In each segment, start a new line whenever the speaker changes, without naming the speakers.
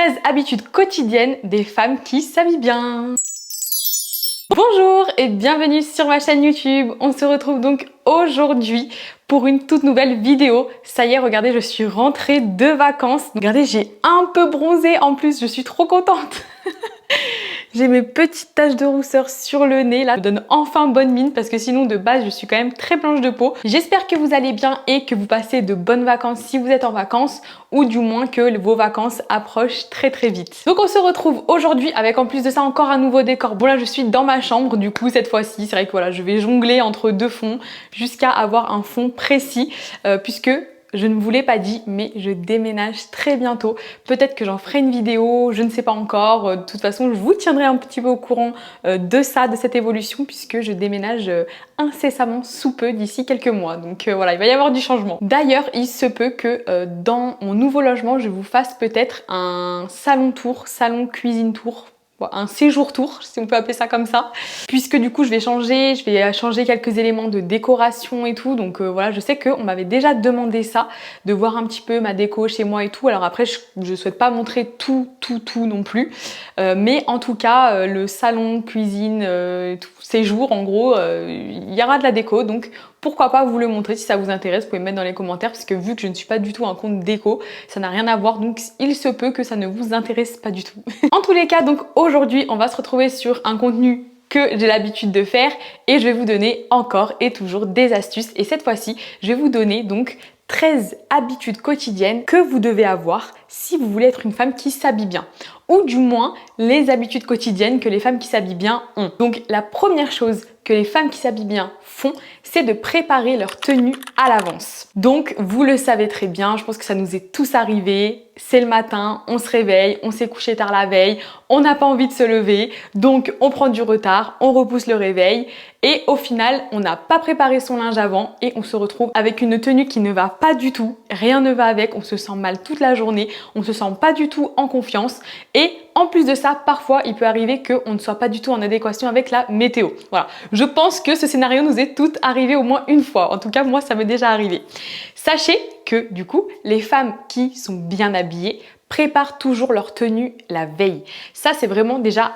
13 habitudes quotidiennes des femmes qui s'habillent bien. Bonjour et bienvenue sur ma chaîne YouTube. On se retrouve donc aujourd'hui pour une toute nouvelle vidéo. Ça y est, regardez, je suis rentrée de vacances. Regardez, j'ai un peu bronzé en plus, je suis trop contente. J'ai mes petites taches de rousseur sur le nez, là, je me donne enfin bonne mine parce que sinon de base je suis quand même très blanche de peau. J'espère que vous allez bien et que vous passez de bonnes vacances si vous êtes en vacances ou du moins que vos vacances approchent très vite. Donc on se retrouve aujourd'hui avec en plus de ça encore un nouveau décor. Bon là je suis dans ma chambre du coup cette fois-ci, c'est vrai que voilà je vais jongler entre deux fonds jusqu'à avoir un fond précis puisque je ne vous l'ai pas dit, mais je déménage très bientôt. Peut-être que j'en ferai une vidéo, je ne sais pas encore. De toute façon, je vous tiendrai un petit peu au courant de cette évolution, puisque je déménage incessamment sous peu, d'ici quelques mois. Donc voilà, il va y avoir du changement. D'ailleurs, il se peut que dans mon nouveau logement, je vous fasse peut-être un salon tour, salon cuisine tour. Un séjour tour, si on peut appeler ça comme ça, puisque du coup je vais changer quelques éléments de décoration et tout, donc voilà, je sais qu'on m'avait déjà demandé ça, de voir un petit peu ma déco chez moi et tout. Alors après je souhaite pas montrer tout non plus, mais en tout cas le salon, cuisine, tout, séjour en gros, il y aura de la déco, donc pourquoi pas vous le montrer si ça vous intéresse, vous pouvez me mettre dans les commentaires parce que vu que je ne suis pas du tout un compte déco, ça n'a rien à voir, donc il se peut que ça ne vous intéresse pas du tout. En tous les cas, donc aujourd'hui on va se retrouver sur un contenu que j'ai l'habitude de faire et je vais vous donner encore et toujours des astuces, et cette fois-ci je vais vous donner donc 13 habitudes quotidiennes que vous devez avoir si vous voulez être une femme qui s'habille bien, ou du moins les habitudes quotidiennes que les femmes qui s'habillent bien ont. Donc la première chose que les femmes qui s'habillent bien font, c'est de préparer leur tenue à l'avance. Donc vous le savez très bien, je pense que ça nous est tous arrivé, c'est le matin, on se réveille, on s'est couché tard la veille, on n'a pas envie de se lever, donc on prend du retard, on repousse le réveil et au final on n'a pas préparé son linge avant et on se retrouve avec une tenue qui ne va pas du tout, rien ne va avec, on se sent mal toute la journée, on se sent pas du tout en confiance et en plus de ça, parfois il peut arriver qu'on ne soit pas du tout en adéquation avec la météo. Voilà, je pense que ce scénario nous est toutes arrivé au moins une fois, en tout cas moi ça m'est déjà arrivé. Sachez que du coup, les femmes qui sont bien habillées préparent toujours leur tenue la veille. Ça c'est vraiment déjà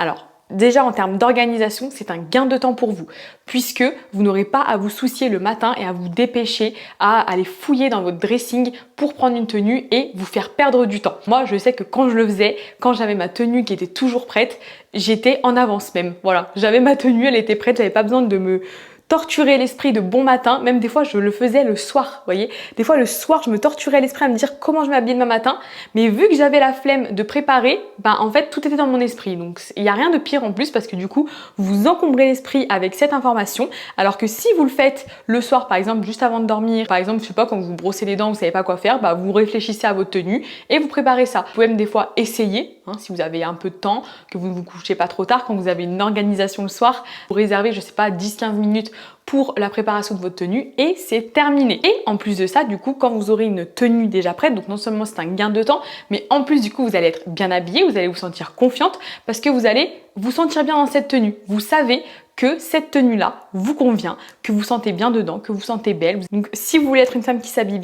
en termes d'organisation, c'est un gain de temps pour vous, puisque vous n'aurez pas à vous soucier le matin et à vous dépêcher à aller fouiller dans votre dressing pour prendre une tenue et vous faire perdre du temps. Moi, je sais que quand je le faisais, quand j'avais ma tenue qui était toujours prête, j'étais en avance même. Voilà, j'avais ma tenue, elle était prête, j'avais pas besoin de me torturer l'esprit de bon matin. Même des fois je le faisais le soir, vous voyez, des fois le soir je me torturais l'esprit à me dire comment je m'habillais demain matin, mais vu que j'avais la flemme de préparer, en fait tout était dans mon esprit. Donc il n'y a rien de pire en plus parce que du coup vous encombrez l'esprit avec cette information, alors que si vous le faites le soir par exemple juste avant de dormir, par exemple je sais pas, quand vous brossez les dents, vous savez pas quoi faire, vous réfléchissez à votre tenue et vous préparez ça. Vous pouvez même des fois essayer, si vous avez un peu de temps, que vous ne vous couchez pas trop tard, quand vous avez une organisation le soir, vous réservez je sais pas 10-15 minutes pour la préparation de votre tenue et c'est terminé. Et en plus de ça, du coup, quand vous aurez une tenue déjà prête, donc non seulement c'est un gain de temps, mais en plus du coup vous allez être bien habillée, vous allez vous sentir confiante parce que vous allez vous sentir bien dans cette tenue. Vous savez que cette tenue-là vous convient, que vous sentez bien dedans, que vous sentez belle. Donc si vous voulez être une femme qui s'habille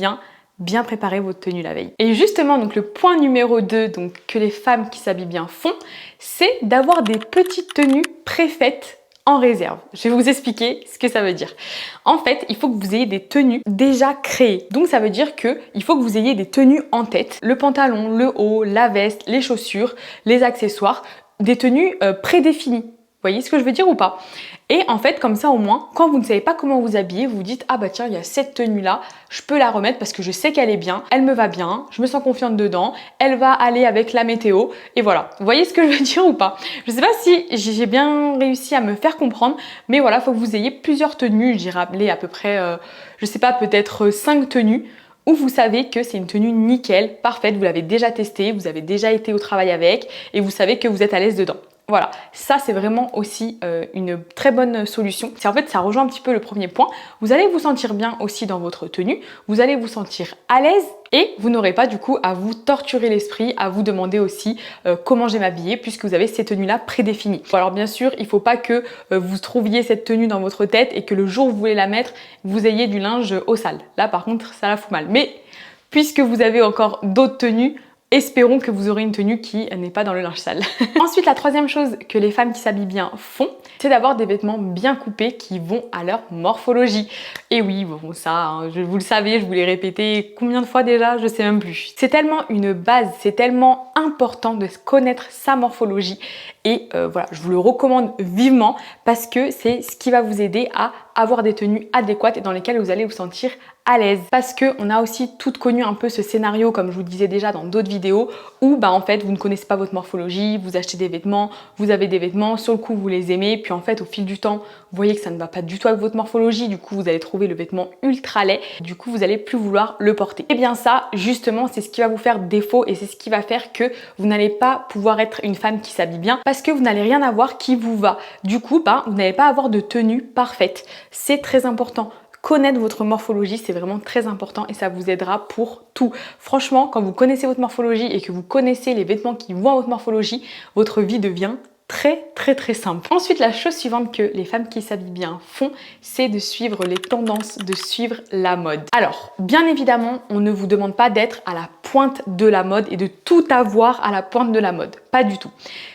bien préparer votre tenue la veille. Et justement, donc le point numéro 2 donc, que les femmes qui s'habillent bien font, c'est d'avoir des petites tenues préfaites en réserve. Je vais vous expliquer ce que ça veut dire. En fait, il faut que vous ayez des tenues déjà créées. Donc ça veut dire que il faut que vous ayez des tenues en tête. Le pantalon, le haut, la veste, les chaussures, les accessoires, des tenues prédéfinies. Vous voyez ce que je veux dire ou pas? Et en fait, comme ça au moins, quand vous ne savez pas comment vous habiller, vous vous dites ah bah tiens, il y a cette tenue là, je peux la remettre parce que je sais qu'elle est bien, elle me va bien, je me sens confiante dedans, elle va aller avec la météo et voilà. Vous voyez ce que je veux dire ou pas? Je sais pas si j'ai bien réussi à me faire comprendre, mais voilà, il faut que vous ayez plusieurs tenues. J'ai rappelé à peu près, je sais pas, peut-être 5 tenues où vous savez que c'est une tenue nickel, parfaite, vous l'avez déjà testée, vous avez déjà été au travail avec et vous savez que vous êtes à l'aise dedans. Voilà, ça c'est vraiment aussi une très bonne solution. En fait, ça rejoint un petit peu le premier point. Vous allez vous sentir bien aussi dans votre tenue, vous allez vous sentir à l'aise et vous n'aurez pas du coup à vous torturer l'esprit, à vous demander aussi comment je vais m'habiller puisque vous avez ces tenues-là prédéfinies. Bon, alors bien sûr, il ne faut pas que vous trouviez cette tenue dans votre tête et que le jour où vous voulez la mettre, vous ayez du linge au sale. Là par contre, ça la fout mal. Mais puisque vous avez encore d'autres tenues, Espérons que vous aurez une tenue qui n'est pas dans le linge sale. Ensuite, la troisième chose que les femmes qui s'habillent bien font, c'est d'avoir des vêtements bien coupés qui vont à leur morphologie. Et oui, bon ça, hein, vous le savez, je vous l'ai répété combien de fois déjà, je sais même plus. C'est tellement une base, c'est tellement important de connaître sa morphologie. Et voilà, je vous le recommande vivement parce que c'est ce qui va vous aider à avoir des tenues adéquates et dans lesquelles vous allez vous sentir à l'aise. Parce que on a aussi toutes connu un peu ce scénario, comme je vous disais déjà dans d'autres vidéos, où en fait vous ne connaissez pas votre morphologie, vous achetez des vêtements, vous avez des vêtements, sur le coup vous les aimez, puis en fait au fil du temps, vous voyez que ça ne va pas du tout avec votre morphologie, du coup vous allez trouver le vêtement ultra laid, du coup vous allez plus vouloir le porter. Et bien ça, justement, c'est ce qui va vous faire défaut et c'est ce qui va faire que vous n'allez pas pouvoir être une femme qui s'habille bien parce que vous n'allez rien avoir qui vous va. Du coup, vous n'allez pas avoir de tenue parfaite. C'est très important. Connaître votre morphologie, c'est vraiment très important et ça vous aidera pour tout. Franchement, quand vous connaissez votre morphologie et que vous connaissez les vêtements qui vont à votre morphologie, votre vie devient très simple. Ensuite, la chose suivante que les femmes qui s'habillent bien font, c'est de suivre les tendances, de suivre la mode. Alors, bien évidemment, on ne vous demande pas d'être à la pointe de la mode et de tout avoir à la pointe de la mode. Pas du tout.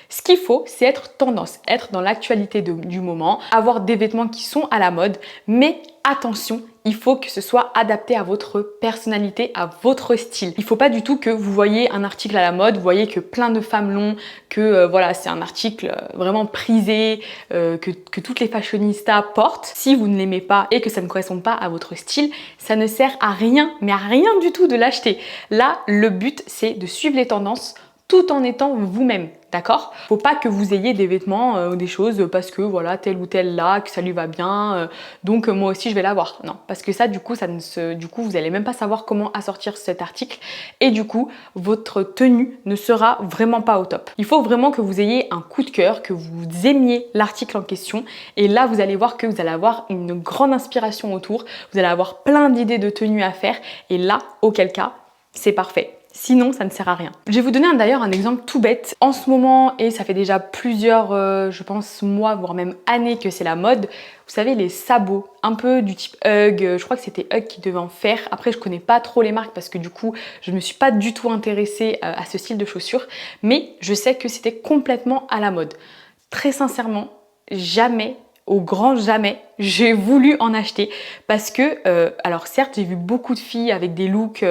Ce qu'il faut, c'est être tendance, être dans l'actualité du moment, avoir des vêtements qui sont à la mode, mais attention, il faut que ce soit adapté à votre personnalité, à votre style. Il ne faut pas du tout que vous voyez un article à la mode, vous voyez que plein de femmes l'ont, que voilà, c'est un article vraiment prisé, que toutes les fashionistas portent. Si vous ne l'aimez pas et que ça ne correspond pas à votre style, ça ne sert à rien, mais à rien du tout de l'acheter. Là, le but, c'est de suivre les tendances tout en étant vous-même. D'accord? Faut pas que vous ayez des vêtements, des choses parce que voilà, tel ou tel là, que ça lui va bien, donc moi aussi je vais l'avoir. Non, parce que ça du coup, vous allez même pas savoir comment assortir cet article et du coup, votre tenue ne sera vraiment pas au top. Il faut vraiment que vous ayez un coup de cœur, que vous aimiez l'article en question et là, vous allez voir que vous allez avoir une grande inspiration autour, vous allez avoir plein d'idées de tenues à faire et là, auquel cas, c'est parfait. Sinon, ça ne sert à rien. Je vais vous donner d'ailleurs un exemple tout bête. En ce moment, et ça fait déjà plusieurs, je pense, mois, voire même années que c'est la mode, vous savez, les sabots, un peu du type Hug. Je crois que c'était Hug qui devait en faire. Après, je connais pas trop les marques parce que du coup, je ne me suis pas du tout intéressée à ce style de chaussures. Mais je sais que c'était complètement à la mode. Très sincèrement, jamais, au grand jamais, j'ai voulu en acheter parce que, alors certes, j'ai vu beaucoup de filles avec des looks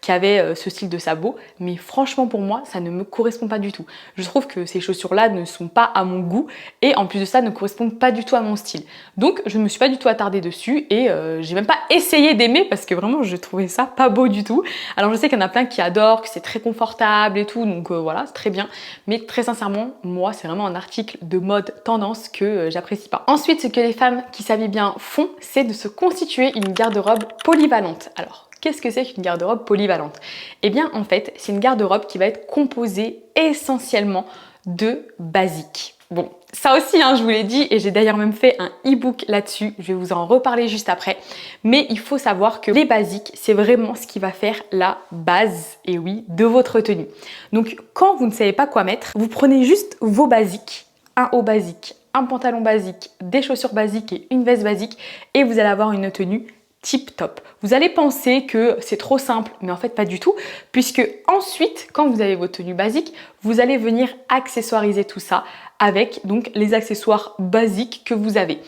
qui avaient ce style de sabot, mais franchement pour moi, ça ne me correspond pas du tout. Je trouve que ces chaussures-là ne sont pas à mon goût et en plus de ça, ne correspondent pas du tout à mon style. Donc, je ne me suis pas du tout attardée dessus et j'ai même pas essayé d'aimer parce que vraiment, je trouvais ça pas beau du tout. Alors, je sais qu'il y en a plein qui adorent, que c'est très confortable et tout, donc voilà, c'est très bien. Mais très sincèrement, moi, c'est vraiment un article de mode tendance que j'apprécie pas. Ensuite, ce que les femmes qui s'habillent bien font, c'est de se constituer une garde-robe polyvalente. Alors, qu'est-ce que c'est qu'une garde-robe polyvalente? Eh bien, en fait, c'est une garde-robe qui va être composée essentiellement de basiques. Bon, ça aussi, hein, je vous l'ai dit, et j'ai d'ailleurs même fait un e-book là-dessus, je vais vous en reparler juste après. Mais il faut savoir que les basiques, c'est vraiment ce qui va faire la base, et oui, de votre tenue. Donc, quand vous ne savez pas quoi mettre, vous prenez juste vos basiques, un haut basique, un pantalon basique, des chaussures basiques et une veste basique et vous allez avoir une tenue tip top. Vous allez penser que c'est trop simple, mais en fait pas du tout, puisque ensuite, quand vous avez votre tenue basique, vous allez venir accessoiriser tout ça avec donc les accessoires basiques que vous avez.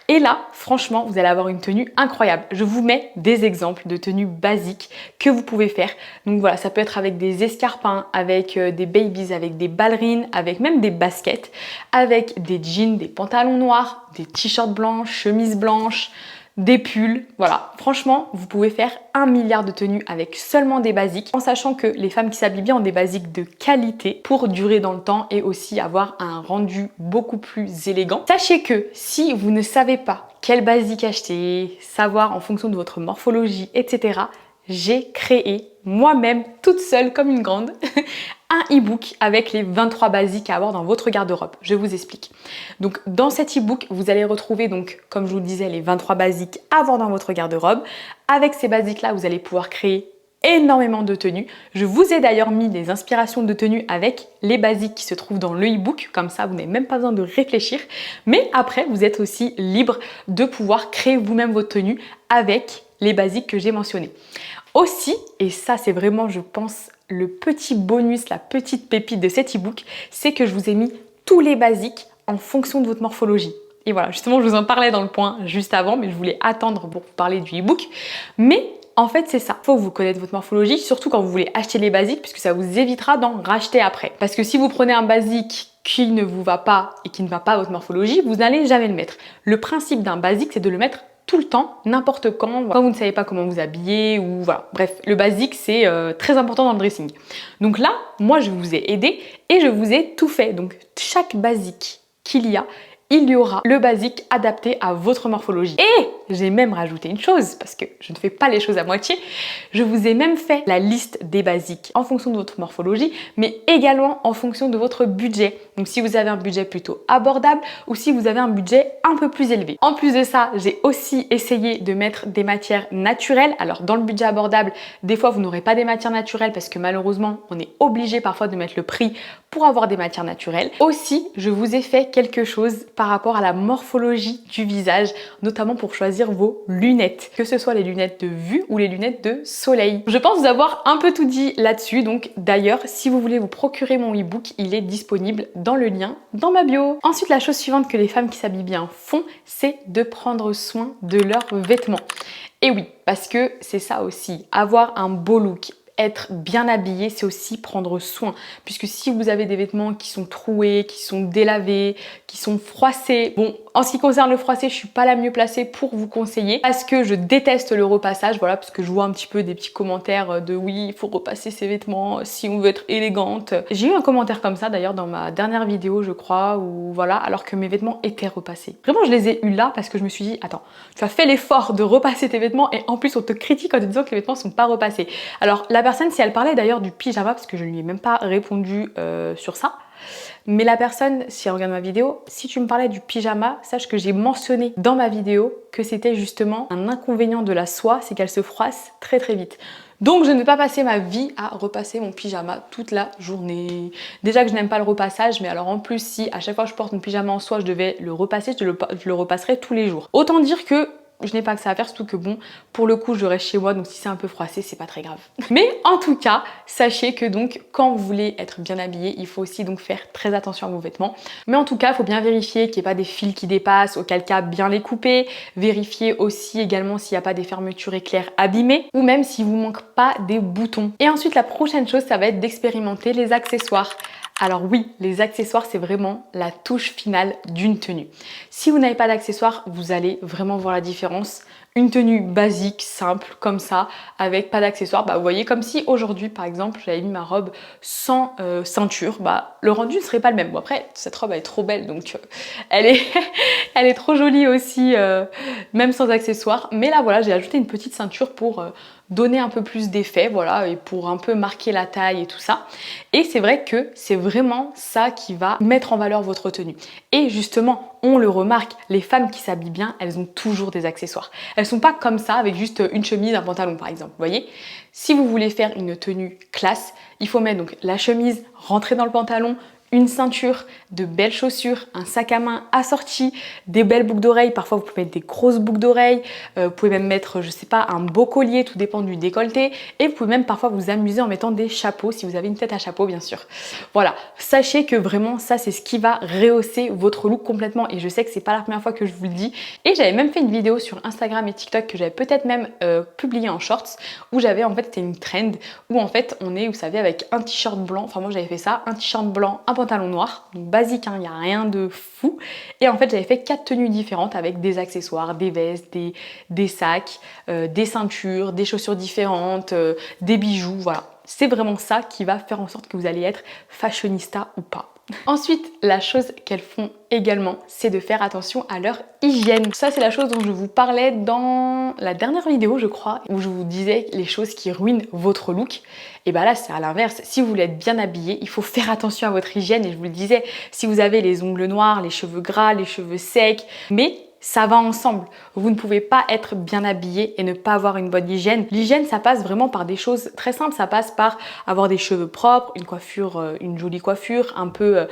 Et là, franchement, vous allez avoir une tenue incroyable. Je vous mets des exemples de tenues basiques que vous pouvez faire. Donc voilà, ça peut être avec des escarpins, avec des babies, avec des ballerines, avec même des baskets, avec des jeans, des pantalons noirs, des t-shirts blancs, chemises blanches, des pulls, voilà. Franchement, vous pouvez faire 1 milliard de tenues avec seulement des basiques, en sachant que les femmes qui s'habillent bien ont des basiques de qualité pour durer dans le temps et aussi avoir un rendu beaucoup plus élégant. Sachez que si vous ne savez pas quelle basique acheter, savoir en fonction de votre morphologie, etc., j'ai créé moi-même, toute seule comme une grande, un e-book avec les 23 basiques à avoir dans votre garde-robe. Je vous explique. Donc dans cet e-book, vous allez retrouver donc, comme je vous le disais, les 23 basiques à avoir dans votre garde-robe. Avec ces basiques-là, vous allez pouvoir créer énormément de tenues. Je vous ai d'ailleurs mis des inspirations de tenues avec les basiques qui se trouvent dans le e-book. Comme ça, vous n'avez même pas besoin de réfléchir. Mais après, vous êtes aussi libre de pouvoir créer vous-même votre tenue avec les basiques que j'ai mentionnés. Aussi, et ça c'est vraiment je pense le petit bonus, la petite pépite de cet e-book, c'est que je vous ai mis tous les basiques en fonction de votre morphologie. Et voilà, justement, je vous en parlais dans le point juste avant, mais je voulais attendre pour vous parler du e-book. Mais en fait, c'est ça. Il faut que vous connaissiez votre morphologie, surtout quand vous voulez acheter les basiques, puisque ça vous évitera d'en racheter après. Parce que si vous prenez un basique qui ne vous va pas et qui ne va pas à votre morphologie, vous n'allez jamais le mettre. Le principe d'un basique, c'est de le mettre tout le temps, n'importe quand vous ne savez pas comment vous habiller ou voilà. Bref, le basique, c'est très important dans le dressing. Donc là, moi, je vous ai aidé et je vous ai tout fait. Donc, chaque basique qu'il y a, il y aura le basique adapté à votre morphologie. Et j'ai même rajouté une chose, parce que je ne fais pas les choses à moitié, je vous ai même fait la liste des basiques en fonction de votre morphologie, mais également en fonction de votre budget. Donc si vous avez un budget plutôt abordable ou si vous avez un budget un peu plus élevé. En plus de ça, j'ai aussi essayé de mettre des matières naturelles. Alors dans le budget abordable, des fois vous n'aurez pas des matières naturelles parce que malheureusement, on est obligé parfois de mettre le prix pour avoir des matières naturelles. Aussi, je vous ai fait quelque chose par rapport à la morphologie du visage, notamment pour choisir vos lunettes, que ce soit les lunettes de vue ou les lunettes de soleil. Je pense vous avoir un peu tout dit là-dessus, donc d'ailleurs, si vous voulez vous procurer mon e-book, il est disponible dans le lien dans ma bio. Ensuite, la chose suivante que les femmes qui s'habillent bien font, c'est de prendre soin de leurs vêtements. Et oui, parce que c'est ça aussi, avoir un beau look, être bien habillé, c'est aussi prendre soin. Puisque si vous avez des vêtements qui sont troués, qui sont délavés, qui sont froissés, bon, en ce qui concerne le froissé, je suis pas la mieux placée pour vous conseiller parce que je déteste le repassage, voilà, parce que je vois un petit peu des petits commentaires de oui, il faut repasser ses vêtements si on veut être élégante. J'ai eu un commentaire comme ça d'ailleurs dans ma dernière vidéo, je crois, où voilà, alors que mes vêtements étaient repassés. Vraiment, je les ai eus là parce que je me suis dit, attends, tu as fait l'effort de repasser tes vêtements et en plus on te critique en te disant que les vêtements sont pas repassés. Alors la personne, si elle parlait d'ailleurs du pyjama, parce que je ne lui ai même pas répondu sur ça, mais la personne, si elle regarde ma vidéo, si tu me parlais du pyjama, sache que j'ai mentionné dans ma vidéo que c'était justement un inconvénient de la soie, c'est qu'elle se froisse très très vite. Donc je ne vais pas passer ma vie à repasser mon pyjama toute la journée. Déjà que je n'aime pas le repassage, mais alors en plus si à chaque fois que je porte mon pyjama en soie, je devais le repasser, je le repasserai tous les jours. Autant dire que je n'ai pas que ça à faire, surtout que bon, pour le coup, je reste chez moi, donc si c'est un peu froissé, c'est pas très grave. Mais en tout cas, sachez que donc, quand vous voulez être bien habillé, il faut aussi donc faire très attention à vos vêtements. Mais en tout cas, il faut bien vérifier qu'il n'y ait pas des fils qui dépassent, auquel cas, bien les couper. Vérifier aussi également s'il n'y a pas des fermetures éclairs abîmées, ou même s'il vous manque pas des boutons. Et ensuite, la prochaine chose, ça va être d'expérimenter les accessoires. Alors oui, les accessoires, c'est vraiment la touche finale d'une tenue. Si vous n'avez pas d'accessoires, vous allez vraiment voir la différence. Une tenue basique, simple, comme ça, avec pas d'accessoires, bah vous voyez, comme si aujourd'hui, par exemple, j'avais mis ma robe sans ceinture, bah le rendu ne serait pas le même. Bon après, cette robe, elle est trop belle, donc elle est trop jolie aussi, même sans accessoires. Mais là, voilà, j'ai ajouté une petite ceinture pour donner un peu plus d'effet, voilà, et pour un peu marquer la taille et tout ça. Et c'est vrai que c'est vraiment ça qui va mettre en valeur votre tenue. Et justement, on le remarque, les femmes qui s'habillent bien, elles ont toujours des accessoires. Elles sont pas comme ça avec juste une chemise, un pantalon par exemple, vous voyez. Si vous voulez faire une tenue classe, il faut mettre donc la chemise, rentrer dans le pantalon, une ceinture, de belles chaussures, un sac à main assorti, des belles boucles d'oreilles. Parfois, vous pouvez mettre des grosses boucles d'oreilles. Vous pouvez même mettre, je sais pas, un beau collier, tout dépend du décolleté. Et vous pouvez même parfois vous amuser en mettant des chapeaux, si vous avez une tête à chapeau, bien sûr. Voilà, sachez que vraiment, ça, c'est ce qui va rehausser votre look complètement. Et je sais que c'est pas la première fois que je vous le dis. Et j'avais même fait une vidéo sur Instagram et TikTok que j'avais peut-être même publiée en shorts, où j'avais, en fait, c'était une trend, où en fait, on est, vous savez, avec un t-shirt blanc. Enfin, moi, j'avais fait ça, un t-shirt blanc, un pantalon noir, donc basique, il n'y a rien de fou. Et en fait, j'avais fait 4 tenues différentes avec des accessoires, des vestes, des sacs, des ceintures, des chaussures différentes, des bijoux, voilà. C'est vraiment ça qui va faire en sorte que vous allez être fashionista ou pas. Ensuite, la chose qu'elles font également, c'est de faire attention à leur hygiène. Ça, c'est la chose dont je vous parlais dans la dernière vidéo, je crois, où je vous disais les choses qui ruinent votre look. Et bah là, c'est à l'inverse. Si vous voulez être bien habillé, il faut faire attention à votre hygiène. Et je vous le disais, si vous avez les ongles noirs, les cheveux gras, les cheveux secs, mais ça va ensemble. Vous ne pouvez pas être bien habillé et ne pas avoir une bonne hygiène. L'hygiène, ça passe vraiment par des choses très simples. Ça passe par avoir des cheveux propres, une coiffure, une jolie coiffure, un peu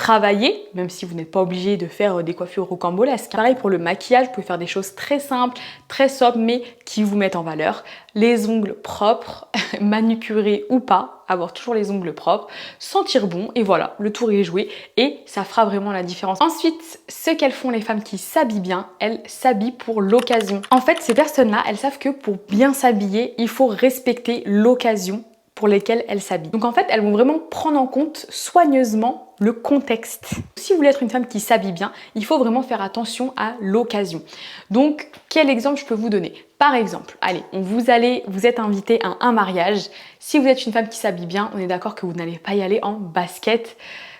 travailler, même si vous n'êtes pas obligé de faire des coiffures rocambolesques. Pareil pour le maquillage, vous pouvez faire des choses très simples, très sobres, mais qui vous mettent en valeur. Les ongles propres, manucurés ou pas, avoir toujours les ongles propres, sentir bon, et voilà, le tour est joué et ça fera vraiment la différence. Ensuite, ce qu'elles font les femmes qui s'habillent bien, elles s'habillent pour l'occasion. En fait, ces personnes-là, elles savent que pour bien s'habiller, il faut respecter l'occasion pour lesquelles elles s'habillent. Donc en fait, elles vont vraiment prendre en compte soigneusement le contexte. Si vous voulez être une femme qui s'habille bien, il faut vraiment faire attention à l'occasion. Donc, quel exemple je peux vous donner? Par exemple, allez, vous êtes invité à un mariage. Si vous êtes une femme qui s'habille bien, on est d'accord que vous n'allez pas y aller en basket.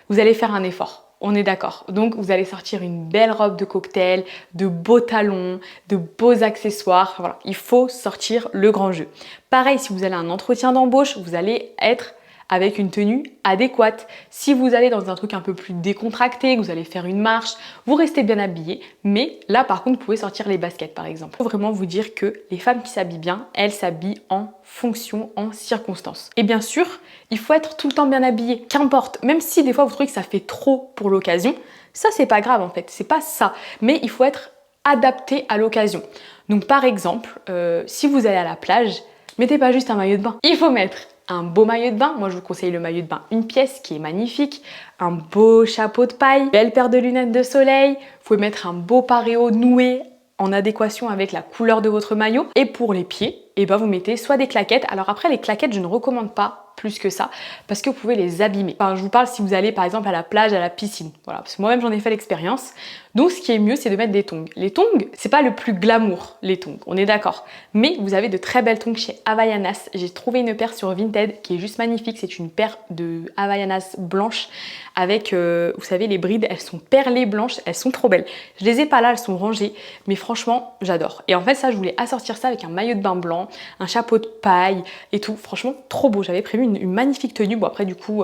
Vous allez faire un effort. On est d'accord. Donc, vous allez sortir une belle robe de cocktail, de beaux talons, de beaux accessoires. Voilà, il faut sortir le grand jeu. Pareil, si vous allez à un entretien d'embauche, vous allez être avec une tenue adéquate. Si vous allez dans un truc un peu plus décontracté, que vous allez faire une marche, vous restez bien habillé. Mais là, par contre, vous pouvez sortir les baskets, par exemple. Il faut vraiment vous dire que les femmes qui s'habillent bien, elles s'habillent en fonction, en circonstances. Et bien sûr, il faut être tout le temps bien habillé. Qu'importe, même si des fois vous trouvez que ça fait trop pour l'occasion, ça c'est pas grave en fait, c'est pas ça. Mais il faut être adapté à l'occasion. Donc par exemple, si vous allez à la plage, mettez pas juste un maillot de bain. Il faut mettre un beau maillot de bain. Moi, je vous conseille le maillot de bain une pièce qui est magnifique, un beau chapeau de paille, belle paire de lunettes de soleil. Vous pouvez mettre un beau paréo noué en adéquation avec la couleur de votre maillot. Et pour les pieds, et ben vous mettez soit des claquettes. Alors après, les claquettes, je ne recommande pas plus que ça parce que vous pouvez les abîmer. Enfin, je vous parle si vous allez par exemple à la plage, à la piscine. Voilà, parce que moi-même j'en ai fait l'expérience. Donc ce qui est mieux, c'est de mettre des tongs. Les tongs, c'est pas le plus glamour, les tongs, on est d'accord. Mais vous avez de très belles tongs chez Havaianas. J'ai trouvé une paire sur Vinted qui est juste magnifique. C'est une paire de Havaianas blanches avec, vous savez, les brides, elles sont perlées blanches, elles sont trop belles. Je les ai pas là, elles sont rangées, mais franchement, j'adore. Et en fait, ça, je voulais assortir ça avec un maillot de bain blanc, un chapeau de paille et tout. Franchement, trop beau. J'avais prévu une magnifique tenue. Bon, après, du coup,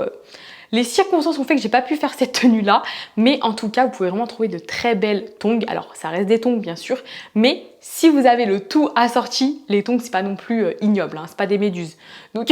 les circonstances ont fait que j'ai pas pu faire cette tenue-là. Mais en tout cas, vous pouvez vraiment trouver de très belles tongs. Alors, ça reste des tongs, bien sûr. Mais si vous avez le tout assorti, les tongs, c'est pas non plus ignoble. Hein, c'est pas des méduses. Donc...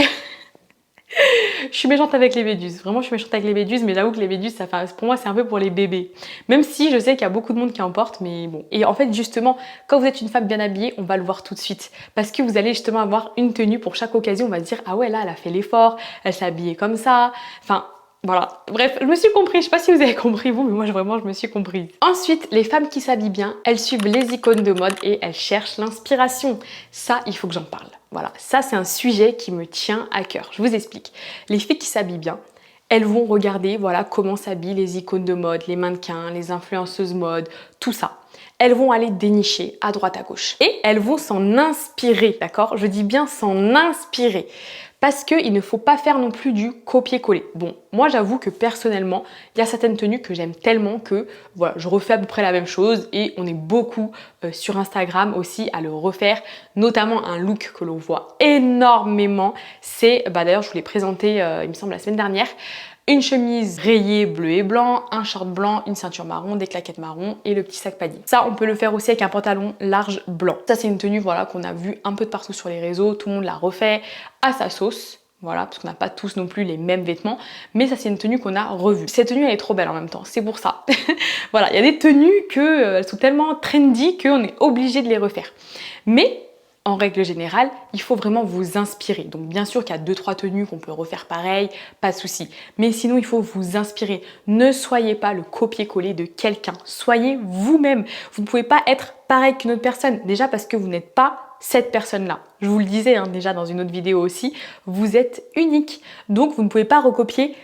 Je suis méchante avec les méduses, vraiment je suis méchante avec les méduses, mais j'avoue que les méduses, ça fait, pour moi c'est un peu pour les bébés. Même si je sais qu'il y a beaucoup de monde qui en porte, mais bon. Et en fait justement, quand vous êtes une femme bien habillée, on va le voir tout de suite. Parce que vous allez justement avoir une tenue pour chaque occasion, on va se dire, ah ouais là elle a fait l'effort, elle s'est habillée comme ça, enfin... Voilà, bref, je me suis compris, je sais pas si vous avez compris vous, mais moi vraiment je me suis comprise. Ensuite, les femmes qui s'habillent bien, elles suivent les icônes de mode et elles cherchent l'inspiration. Ça, il faut que j'en parle. Voilà, ça c'est un sujet qui me tient à cœur. Je vous explique. Les filles qui s'habillent bien, elles vont regarder voilà comment s'habillent les icônes de mode, les mannequins, les influenceuses mode, tout ça. Elles vont aller dénicher à droite à gauche et elles vont s'en inspirer, d'accord? Je dis bien s'en inspirer. Parce qu'il ne faut pas faire non plus du copier-coller. Bon, moi j'avoue que personnellement, il y a certaines tenues que j'aime tellement que voilà, je refais à peu près la même chose et on est beaucoup sur Instagram aussi à le refaire, notamment un look que l'on voit énormément. C'est, d'ailleurs je vous l'ai présenté il me semble la semaine dernière, une chemise rayée bleu et blanc, un short blanc, une ceinture marron, des claquettes marron et le petit sac paddy. Ça, on peut le faire aussi avec un pantalon large blanc. Ça, c'est une tenue voilà, qu'on a vue un peu de partout sur les réseaux. Tout le monde la refait à sa sauce. Voilà, parce qu'on n'a pas tous non plus les mêmes vêtements. Mais ça, c'est une tenue qu'on a revue. Cette tenue, elle est trop belle en même temps. C'est pour ça. Voilà, il y a des tenues elles sont tellement trendy qu'on est obligé de les refaire. Mais... en règle générale, il faut vraiment vous inspirer. Donc bien sûr qu'il y a 2-3 tenues qu'on peut refaire pareil, pas de souci. Mais sinon, il faut vous inspirer. Ne soyez pas le copier-coller de quelqu'un. Soyez vous-même. Vous ne pouvez pas être pareil qu'une autre personne. Déjà parce que vous n'êtes pas cette personne-là. Je vous le disais déjà dans une autre vidéo aussi, vous êtes unique. Donc vous ne pouvez pas recopier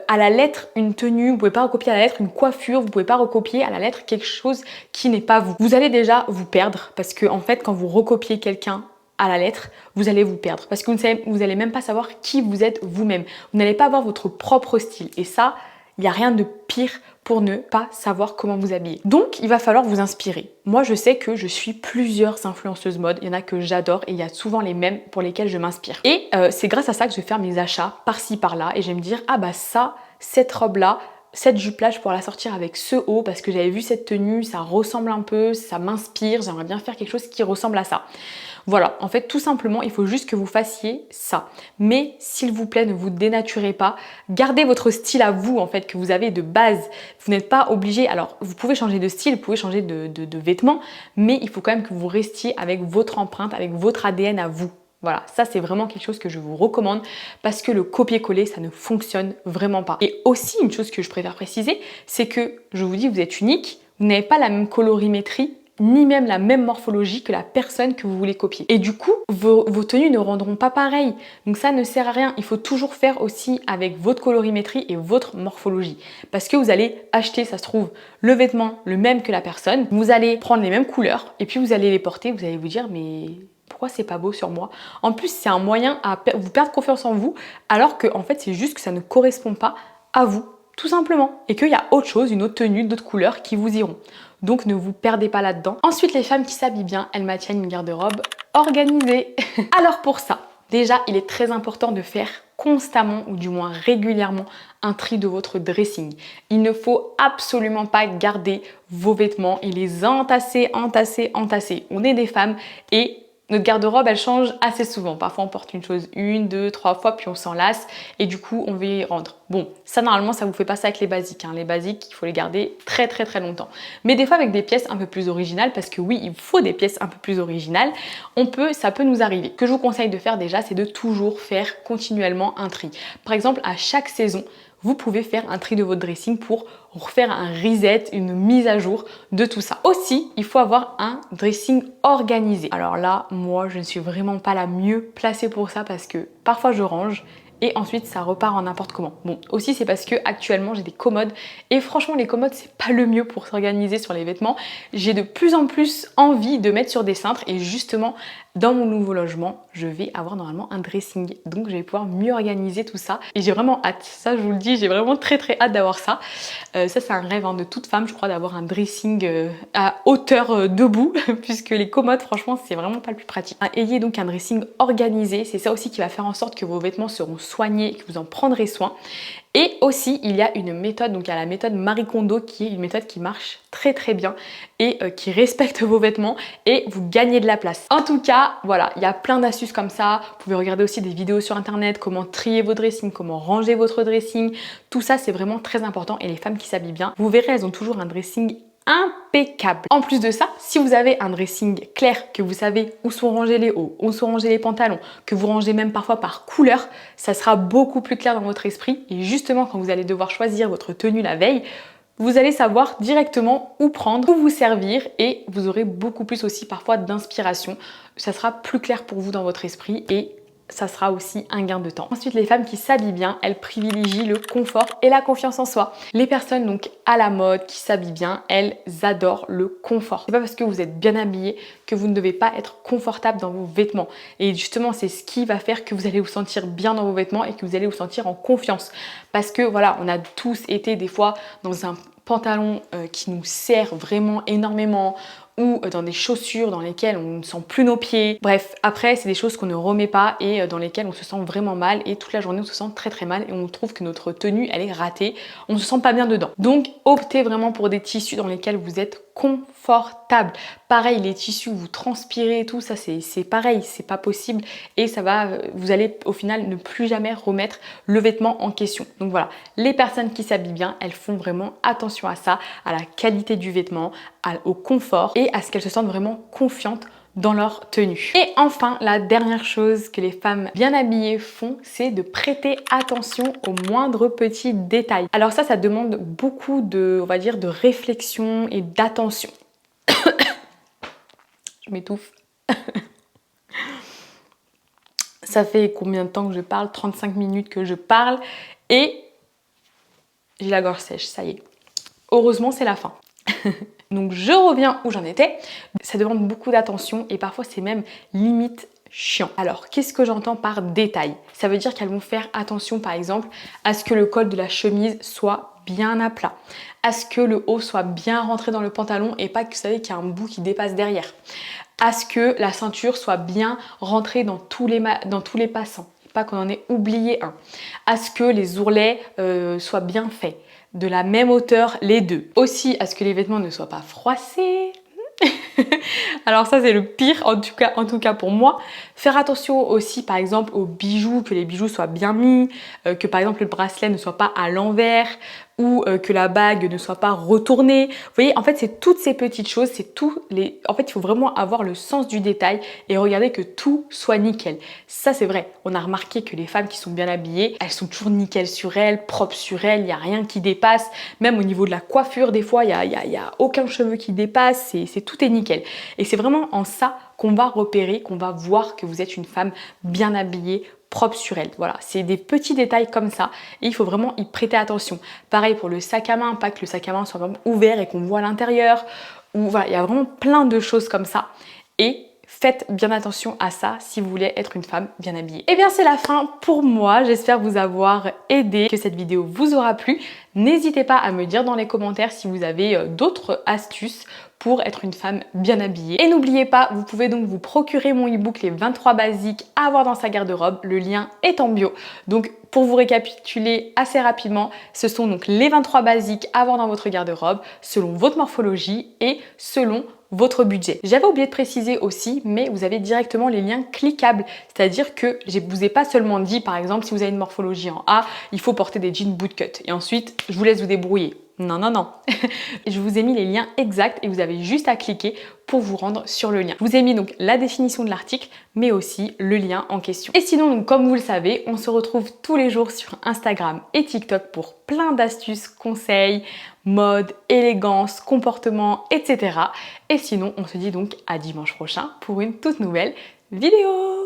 à la lettre une tenue, vous pouvez pas recopier à la lettre une coiffure, vous pouvez pas recopier à la lettre quelque chose qui n'est pas vous. Vous allez déjà vous perdre parce que en fait quand vous recopiez quelqu'un à la lettre, vous allez vous perdre parce que vous allez même pas savoir qui vous êtes vous-même. Vous n'allez pas avoir votre propre style et ça, il n'y a rien de pire pour ne pas savoir comment vous habiller. Donc, il va falloir vous inspirer. Moi, je sais que je suis plusieurs influenceuses mode. Il y en a que j'adore et il y a souvent les mêmes pour lesquelles je m'inspire. Et c'est grâce à ça que je vais faire mes achats par-ci, par-là et je vais me dire, ah bah ça, cette robe-là, cette jupe-là, je pourrais la sortir avec ce haut parce que j'avais vu cette tenue, ça ressemble un peu, ça m'inspire, j'aimerais bien faire quelque chose qui ressemble à ça. Voilà, en fait, tout simplement, il faut juste que vous fassiez ça. Mais s'il vous plaît, ne vous dénaturez pas. Gardez votre style à vous, en fait, que vous avez de base. Vous n'êtes pas obligé. Alors, vous pouvez changer de style, vous pouvez changer de vêtements, mais il faut quand même que vous restiez avec votre empreinte, avec votre ADN à vous. Voilà, ça c'est vraiment quelque chose que je vous recommande parce que le copier-coller, ça ne fonctionne vraiment pas. Et aussi, une chose que je préfère préciser, c'est que, je vous dis, vous êtes unique, vous n'avez pas la même colorimétrie, ni même la même morphologie que la personne que vous voulez copier. Et du coup, vos tenues ne rendront pas pareil. Donc ça ne sert à rien. Il faut toujours faire aussi avec votre colorimétrie et votre morphologie. Parce que vous allez acheter, ça se trouve, le vêtement le même que la personne. Vous allez prendre les mêmes couleurs et puis vous allez les porter. Vous allez vous dire, mais pourquoi c'est pas beau sur moi? En plus, c'est un moyen à vous perdre confiance en vous, alors que en fait, c'est juste que ça ne correspond pas à vous, tout simplement. Et qu'il y a autre chose, une autre tenue, d'autres couleurs qui vous iront. Donc ne vous perdez pas là-dedans. Ensuite, les femmes qui s'habillent bien, elles maintiennent une garde-robe organisée. Alors pour ça, déjà, il est très important de faire constamment ou du moins régulièrement un tri de votre dressing. Il ne faut absolument pas garder vos vêtements et les entasser. On est des femmes et notre garde-robe, elle change assez souvent. Parfois, on porte une chose 1, 2, 3 fois, puis on s'en lasse et du coup, on veut y rendre. Bon, ça, normalement, ça vous fait pas ça avec les basiques. Les basiques, il faut les garder très longtemps. Mais des fois, avec des pièces un peu plus originales, parce que oui, il faut des pièces un peu plus originales, ça peut nous arriver. Ce que je vous conseille de faire déjà, c'est de toujours faire continuellement un tri. Par exemple, à chaque saison, vous pouvez faire un tri de votre dressing pour refaire un reset, une mise à jour de tout ça. Aussi, il faut avoir un dressing organisé. Alors là, moi, je ne suis vraiment pas la mieux placée pour ça parce que parfois je range et ensuite ça repart en n'importe comment. Bon, aussi c'est parce que actuellement j'ai des commodes et franchement les commodes c'est pas le mieux pour s'organiser sur les vêtements. J'ai de plus en plus envie de mettre sur des cintres et justement dans mon nouveau logement, je vais avoir normalement un dressing. Donc je vais pouvoir mieux organiser tout ça et j'ai vraiment hâte. Ça je vous le dis, j'ai vraiment très hâte d'avoir ça. Ça c'est un rêve de toute femme, je crois, d'avoir un dressing à hauteur debout puisque les commodes franchement c'est vraiment pas le plus pratique. Ayez donc un dressing organisé, c'est ça aussi qui va faire en sorte que vos vêtements seront soignés, que vous en prendrez soin. Et aussi, il y a une méthode, donc il y a la méthode Marie Kondo qui est une méthode qui marche très bien et qui respecte vos vêtements et vous gagnez de la place. En tout cas, voilà, il y a plein d'astuces comme ça. Vous pouvez regarder aussi des vidéos sur internet, comment trier vos dressings, comment ranger votre dressing. Tout ça, c'est vraiment très important et les femmes qui s'habillent bien, vous verrez, elles ont toujours un dressing impeccable. En plus de ça, si vous avez un dressing clair, que vous savez où sont rangés les hauts, où sont rangés les pantalons, que vous rangez même parfois par couleur, ça sera beaucoup plus clair dans votre esprit et justement quand vous allez devoir choisir votre tenue la veille, vous allez savoir directement où prendre, où vous servir et vous aurez beaucoup plus aussi parfois d'inspiration. Ça sera plus clair pour vous dans votre esprit et ça sera aussi un gain de temps. Ensuite, les femmes qui s'habillent bien, elles privilégient le confort et la confiance en soi. Les personnes donc à la mode, qui s'habillent bien, elles adorent le confort. C'est pas parce que vous êtes bien habillé que vous ne devez pas être confortable dans vos vêtements. Et justement, c'est ce qui va faire que vous allez vous sentir bien dans vos vêtements et que vous allez vous sentir en confiance. Parce que voilà, on a tous été des fois dans un pantalon qui nous sert vraiment énormément ou dans des chaussures dans lesquelles on ne sent plus nos pieds. Bref, après, c'est des choses qu'on ne remet pas et dans lesquelles on se sent vraiment mal et toute la journée, on se sent très mal et on trouve que notre tenue, elle est ratée. On ne se sent pas bien dedans. Donc, optez vraiment pour des tissus dans lesquels vous êtes confortable. Pareil, les tissus où vous transpirez et tout, ça c'est pareil, c'est pas possible et vous allez au final ne plus jamais remettre le vêtement en question. Donc voilà, les personnes qui s'habillent bien, elles font vraiment attention à ça, à la qualité du vêtement, au confort et à ce qu'elles se sentent vraiment confiantes dans leur tenue. Et enfin, la dernière chose que les femmes bien habillées font, c'est de prêter attention aux moindres petits détails. Alors ça demande beaucoup de, on va dire, de réflexion et d'attention. Je m'étouffe. Ça fait combien de temps que je parle? 35 minutes que je parle et j'ai la gorge sèche, ça y est. Heureusement, c'est la fin. Donc je reviens où j'en étais. Ça demande beaucoup d'attention et parfois c'est même limite chiant. Alors qu'est-ce que j'entends par détail? Ça veut dire qu'elles vont faire attention par exemple à ce que le col de la chemise soit bien à plat, à ce que le haut soit bien rentré dans le pantalon et pas que vous savez qu'il y a un bout qui dépasse derrière, à ce que la ceinture soit bien rentrée dans tous les passants. pas qu'on en ait oublié un. À ce que les ourlets soient bien faits, de la même hauteur les deux. Aussi à ce que les vêtements ne soient pas froissés. Alors ça c'est le pire en tout cas pour moi. Faire attention aussi par exemple aux bijoux, que les bijoux soient bien mis, que par exemple le bracelet ne soit pas à l'envers ou que la bague ne soit pas retournée. Vous voyez, en fait c'est toutes ces petites choses, en fait il faut vraiment avoir le sens du détail et regarder que tout soit nickel. Ça c'est vrai, on a remarqué que les femmes qui sont bien habillées, elles sont toujours nickel sur elles, propres sur elles, il n'y a rien qui dépasse. Même au niveau de la coiffure des fois, il y a aucun cheveu qui dépasse, tout est nickel. Et c'est vraiment en ça qu'on va repérer, qu'on va voir que vous êtes une femme bien habillée, propre sur elle. Voilà, c'est des petits détails comme ça et il faut vraiment y prêter attention. Pareil pour le sac à main, pas que le sac à main soit vraiment ouvert et qu'on voit à l'intérieur. Ou voilà, il y a vraiment plein de choses comme ça. Et faites bien attention à ça si vous voulez être une femme bien habillée. Et bien c'est la fin pour moi, j'espère vous avoir aidé, que cette vidéo vous aura plu. N'hésitez pas à me dire dans les commentaires si vous avez d'autres astuces pour être une femme bien habillée. Et n'oubliez pas, vous pouvez donc vous procurer mon e-book Les 23 basiques à avoir dans sa garde-robe. Le lien est en bio. Donc pour vous récapituler assez rapidement, ce sont donc les 23 basiques à avoir dans votre garde-robe selon votre morphologie et selon votre budget. J'avais oublié de préciser aussi, mais vous avez directement les liens cliquables. C'est-à-dire que je vous ai pas seulement dit, par exemple, si vous avez une morphologie en A, il faut porter des jeans bootcut. Et ensuite, je vous laisse vous débrouiller. Non, non, non. Je vous ai mis les liens exacts et vous avez juste à cliquer pour vous rendre sur le lien. Je vous ai mis donc la définition de l'article, mais aussi le lien en question. Et sinon, donc, comme vous le savez, on se retrouve tous les jours sur Instagram et TikTok pour plein d'astuces, conseils, mode, élégance, comportement, etc. Et sinon, on se dit donc à dimanche prochain pour une toute nouvelle vidéo.